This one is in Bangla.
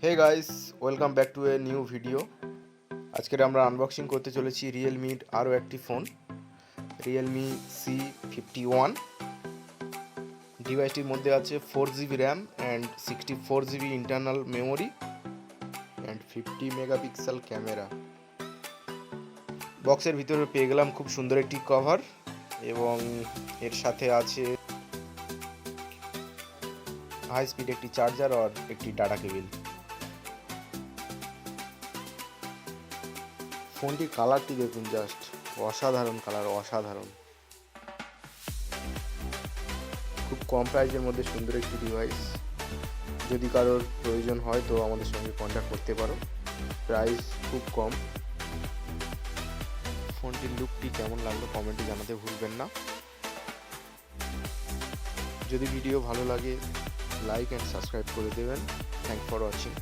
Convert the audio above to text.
Hey guys, welcome back to a new video. আজকের আমরা আনবক্সিং করতে চলেছি রিয়েলমির আরও একটি ফোন, রিয়েলমি C51। ডিভাইসটির মধ্যে আছে 4GB RAM and 64GB internal memory and 50 megapixel camera. বক্সের ভিতরে পেয়ে গেলাম খুব সুন্দর একটি কভার এবং এর সাথে আছে হাই স্পিড একটি চার্জার আর একটি ডাটা কেবিল। ফোনটির কালারটি দেখুন, জাস্ট অসাধারণ কালার, অসাধারণ। খুব কম প্রাইসের মধ্যে সুন্দর একটি ডিভাইস। যদি কারোর প্রয়োজন হয় তো আমাদের সঙ্গে কন্ট্যাক্ট করতে পারো, প্রাইস খুব কম। ফোনটির লুকটি কেমন লাগলো কমেন্টে জানাতে ভুলবেন না। যদি ভিডিও ভালো লাগে লাইক অ্যান্ড সাবস্ক্রাইব করে দেবেন। Thank for watching.